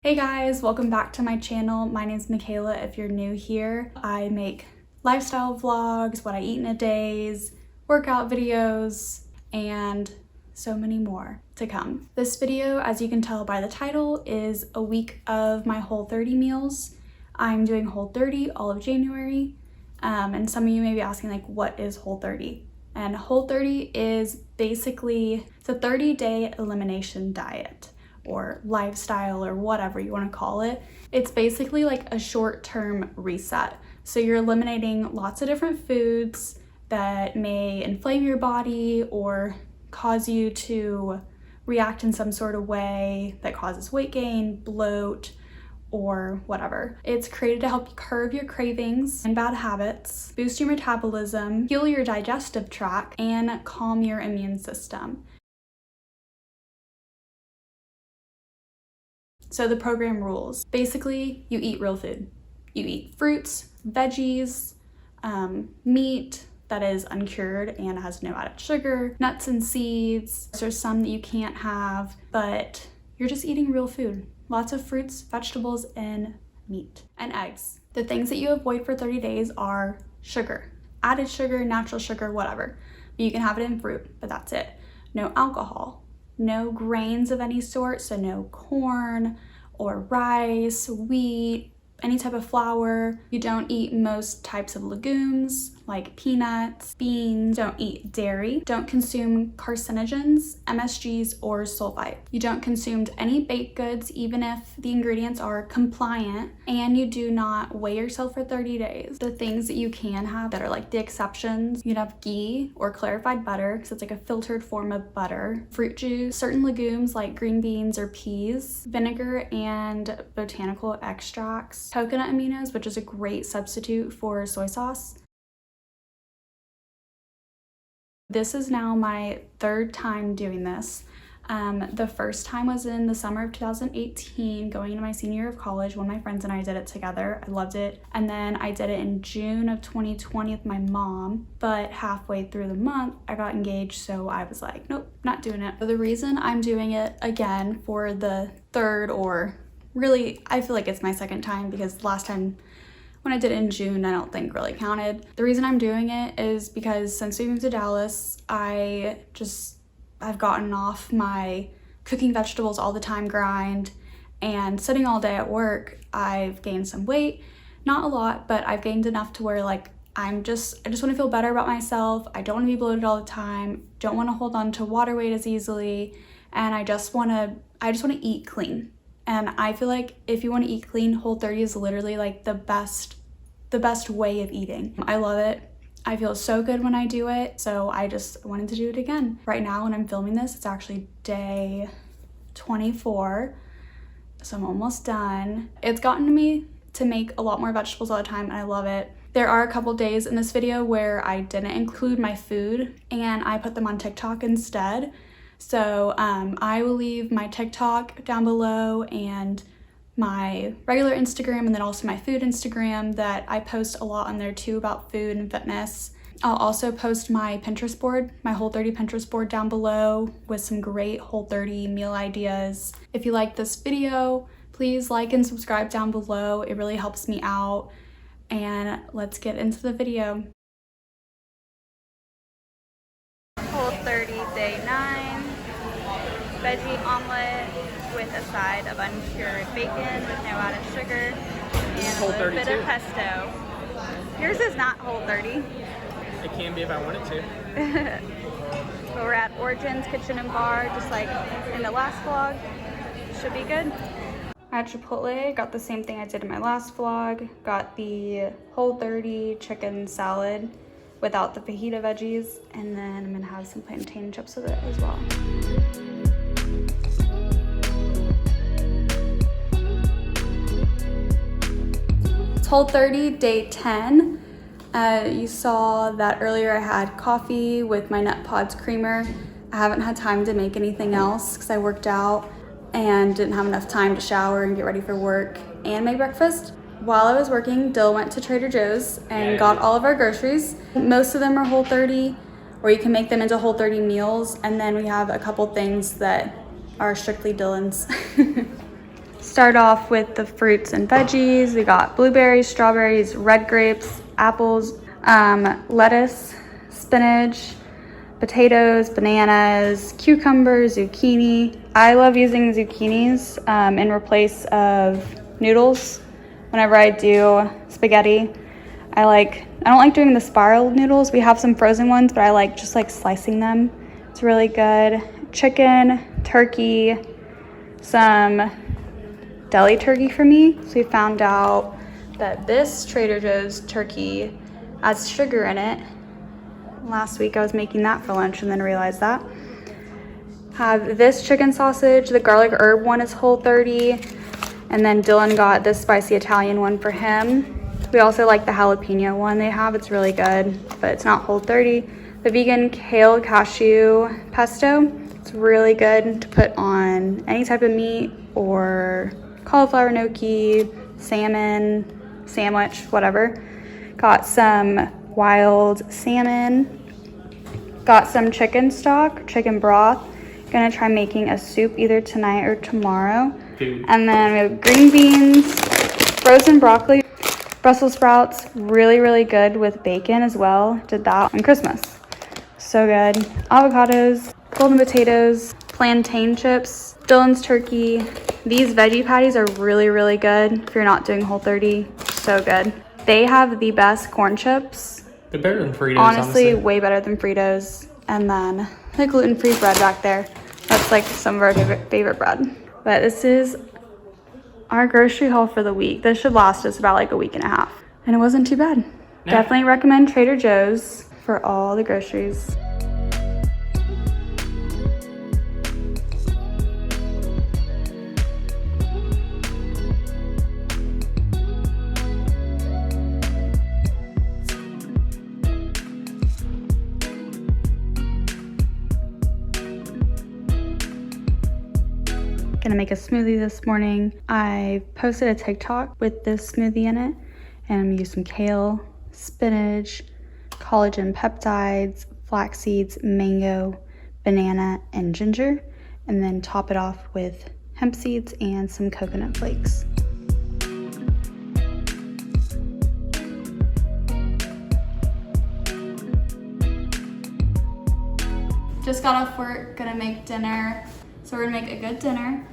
Hey guys, welcome back to my channel. My name is Michaela if you're new here. I make lifestyle vlogs, what I eat in a days, workout videos, and so many more to come. This video, as you can tell by the title, is a week of my Whole30 meals. I'm doing Whole30 all of January, and some of you may be asking like, what is Whole30? And Whole30 is basically, it's a 30-day elimination diet, or lifestyle, or whatever you want to call it. It's basically like a short-term reset. So you're eliminating lots of different foods that may inflame your body or cause you to react in some sort of way that causes weight gain, bloat, or whatever. It's created to help you curb your cravings and bad habits, boost your metabolism, heal your digestive tract, and calm your immune system. So the program rules. Basically, you eat real food. You eat fruits, veggies, meat that is uncured and has no added sugar, nuts and seeds. There's some that you can't have, but you're just eating real food. Lots of fruits, vegetables, and meat. And eggs. The things that you avoid for 30 days are sugar. Added sugar, natural sugar, whatever. You can have it in fruit, but that's it. No alcohol. No grains of any sort, so no corn or rice, wheat, any type of flour. You don't eat most types of legumes like peanuts, beans. Don't eat dairy. Don't consume carcinogens, MSGs, or sulfite. You don't consume any baked goods, even if the ingredients are compliant, and you do not weigh yourself for 30 days. The things that you can have that are like the exceptions, you can have ghee or clarified butter, because it's like a filtered form of butter, fruit juice, certain legumes like green beans or peas, vinegar and botanical extracts, coconut aminos, which is a great substitute for soy sauce. This is now my third time doing this. The first time was in the summer of 2018, going into my senior year of college. One of my friends and I did it together. I loved it. And then I did it in June of 2020 with my mom, but halfway through the month, I got engaged, so I was like, nope, not doing it. So the reason I'm doing it again for the third, or really, I feel like it's my second time, because last time when I did it in June, I don't think really counted. The reason I'm doing it is because since we moved to Dallas, I've gotten off my cooking vegetables all the time grind, and sitting all day at work, I've gained some weight. Not a lot, but I've gained enough to where like I just want to feel better about myself. I don't want to be bloated all the time, don't want to hold on to water weight as easily, and I just want to eat clean. And I feel like if you want to eat clean, Whole30 is literally like the best way of eating. I love it. I feel so good when I do it, so I just wanted to do it again. Right now when I'm filming this, it's actually day 24, so I'm almost done. It's gotten me to make a lot more vegetables all the time, and I love it. There are a couple days in this video where I didn't include my food, and I put them on TikTok instead. So I will leave my TikTok down below and my regular Instagram, and then also my food Instagram that I post a lot on there too about food and fitness. I'll also post my Pinterest board, my Whole30 Pinterest board down below with some great Whole30 meal ideas. If you like this video, please like and subscribe down below. It really helps me out. And let's get into the video. Whole30 day 9, veggie omelet with a side of uncured bacon with no added sugar and a little bit of pesto. Yours is not Whole30. It can be if I wanted to. But we're at Origins Kitchen and Bar, just like in the last vlog. Should be good. At Chipotle, got the same thing I did in my last vlog. Got the Whole30 chicken salad without the fajita veggies, and then I'm gonna have some plantain chips with it as well. It's Whole30 day 10. You saw that earlier I had coffee with my Nut Pods creamer. I haven't had time to make anything else because I worked out and didn't have enough time to shower and get ready for work and make breakfast. While I was working, Dill went to Trader Joe's and got all of our groceries. Most of them are Whole30, or you can make them into Whole30 meals, and then we have a couple things that are strictly Dylan's. start off with the fruits and veggies. We got blueberries, strawberries, red grapes, apples, lettuce, spinach, potatoes, bananas, cucumbers, zucchini. I love using zucchinis in replace of noodles whenever I do spaghetti. I don't like doing the spiral noodles. We have some frozen ones, but I like just like slicing them. It's really good. Chicken, turkey, some deli turkey for me. So we found out that this Trader Joe's turkey has sugar in it. Last week I was making that for lunch and then realized that. Have this chicken sausage. The garlic herb one is WHOLE30. And then Dylan got this spicy Italian one for him. We also like the jalapeno one they have. It's really good, but it's not WHOLE30. The vegan kale cashew pesto. It's really good to put on any type of meat or cauliflower gnocchi, salmon, sandwich, whatever. Got some wild salmon. Got some chicken stock, chicken broth. Gonna try making a soup either tonight or tomorrow. Food. And then we have green beans, frozen broccoli, Brussels sprouts, really, really good with bacon as well. Did that on Christmas. So good. Avocados, golden potatoes, plantain chips, Dylan's turkey. These veggie patties are really, really good if you're not doing WHOLE30. So good. They have the best corn chips. They're better than Fritos, Honestly, way better than Fritos. And then the gluten-free bread back there. That's like some of our favorite bread. But this is our grocery haul for the week. This should last us about like a week and a half. And it wasn't too bad. Yeah. Definitely recommend Trader Joe's for all the groceries. Gonna make a smoothie this morning. I posted a TikTok with this smoothie in it, and I'm gonna use some kale, spinach, collagen peptides, flax seeds, mango, banana, and ginger, and then top it off with hemp seeds and some coconut flakes. Just got off work, gonna make dinner. So we're gonna make a good dinner.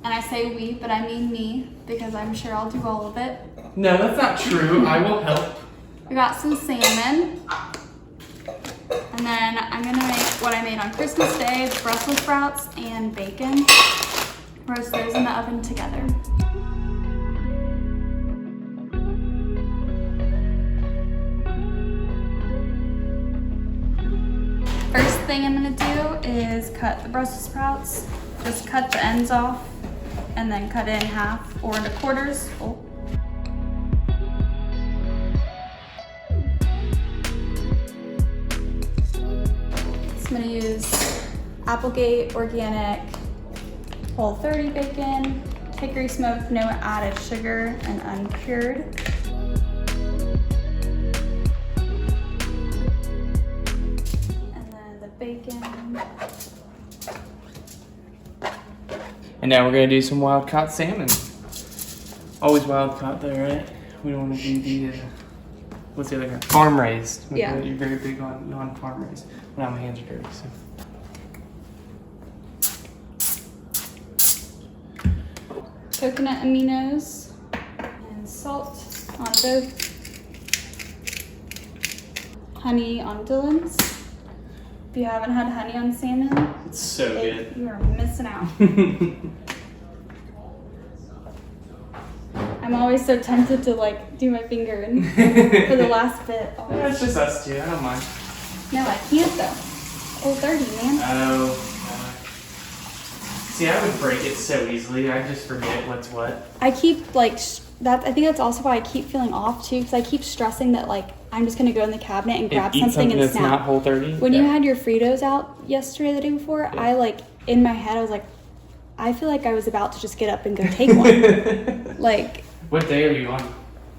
And I say we, but I mean me, because I'm sure I'll do all of it. No, that's not true. I will help. We got some salmon. And then I'm gonna make what I made on Christmas Day, the Brussels sprouts and bacon. Roast those in the oven together. First thing I'm gonna do is cut the Brussels sprouts. Just cut the ends off and then cut it in half or into quarters. Oh. So I'm gonna use Applegate organic WHOLE30 bacon, hickory smoked, no added sugar and uncured. Bacon. And now we're gonna do some wild caught salmon. Always wild caught though, right? We don't want to do the what's the other kind? Farm raised. Yeah. You're very big on non-farm raised. Well, now my hands are dirty. So. Coconut aminos and salt on both. Honey on Dylan's. If you haven't had honey on salmon, It's so good. You are missing out. I'm always so tempted to like do my finger in for the last bit. Yeah, it's just us two. I don't mind. No, I can't though. WHOLE30, man. Oh. See, I would break it so easily. I just forget what's what. I keep like that. I think that's also why I keep feeling off too, because I keep stressing that like I'm just gonna go in the cabinet and grab Eat something and that's snap. not WHOLE30. When you had your Fritos out yesterday, the day before, Yeah. I like in my head I was like, I feel like I was about to just get up and go take one. Like. What day are you on?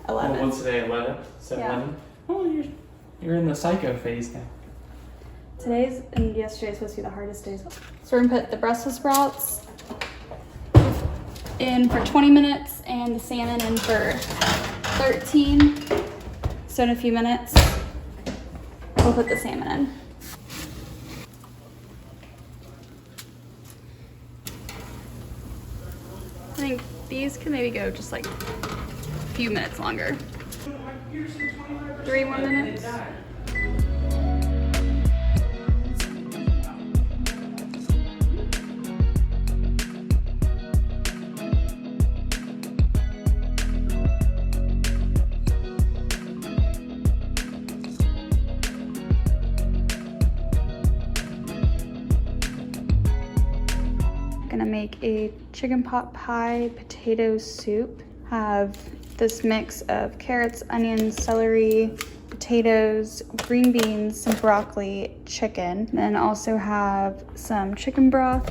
11. Well, what's today? 11. Yeah. 11. Oh, you're in the psycho phase now. Today's and yesterday's supposed to be the hardest days. So we're gonna put the Brussels sprouts in for 20 minutes and the salmon in for 13. So in a few minutes, we'll put the salmon in. I think these can maybe go just like a few minutes longer. 3 more minutes. Gonna make a chicken pot pie potato soup. Have this mix of carrots, onions, celery, potatoes, green beans, some broccoli, chicken. Then also have some chicken broth.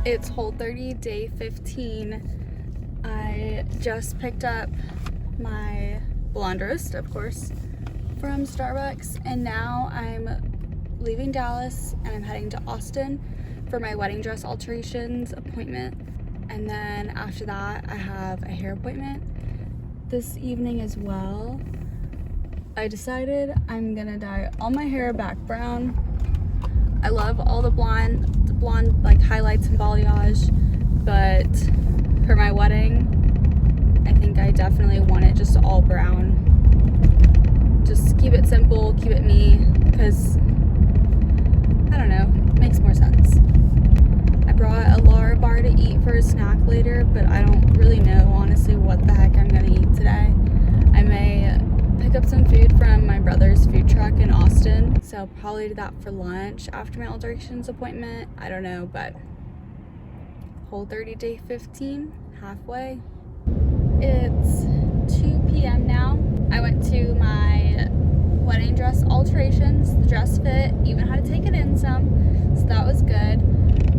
It's Whole30 day 15. I just picked up my blonde roast, of course, from Starbucks, and now I'm leaving Dallas and I'm heading to Austin for my wedding dress alterations appointment. And then after that, I have a hair appointment this evening as well. I decided I'm gonna dye all my hair back brown. I love all the blonde like highlights and balayage, but for my wedding, I think I definitely want it just all brown. Just keep it simple, keep it me, because I don't know, it makes more sense. I brought a Lara bar to eat for a snack later, but I don't really know honestly what the heck I'm gonna eat today. I may pick up some food from my brother's food truck in Austin, so I'll probably do that for lunch after my alterations appointment. I don't know, but Whole30 day 15, halfway. It's 2 p.m. now. I went to my wedding dress alterations. The dress fit, even had to take it in some, so that was good.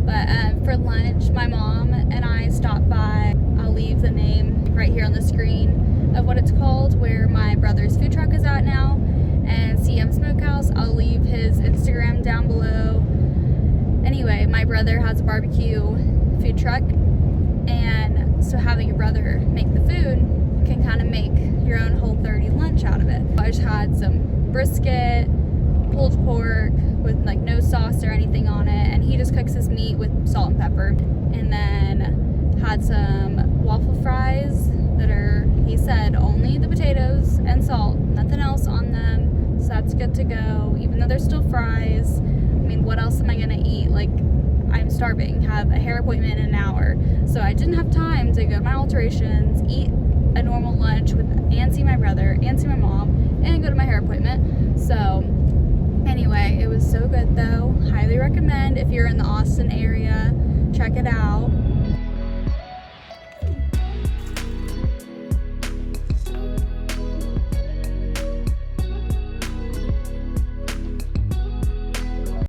But for lunch, my mom and I stopped by. I'll leave the name right here on the screen of what it's called, where my brother's food truck is at now, and CM Smokehouse. I'll leave his Instagram down below. Anyway, my brother has a barbecue food truck, and so having your brother make the food can kind of make your own Whole30 lunch out of it. I just had some brisket, pulled pork with like no sauce or anything on it, and he just cooks his meat with salt and pepper, and then had some waffle fries that are, he said, only the potatoes and salt, nothing else on them, so that's good to go, even though they're still fries. I mean, what else am I gonna eat? Like, I'm starving, have a hair appointment in an hour, so I didn't have time to go to my alterations, eat a normal lunch with and see my brother and see my mom, and go to my hair appointment. So anyway, it was so good though. Highly recommend if you're in the Austin area, check it out.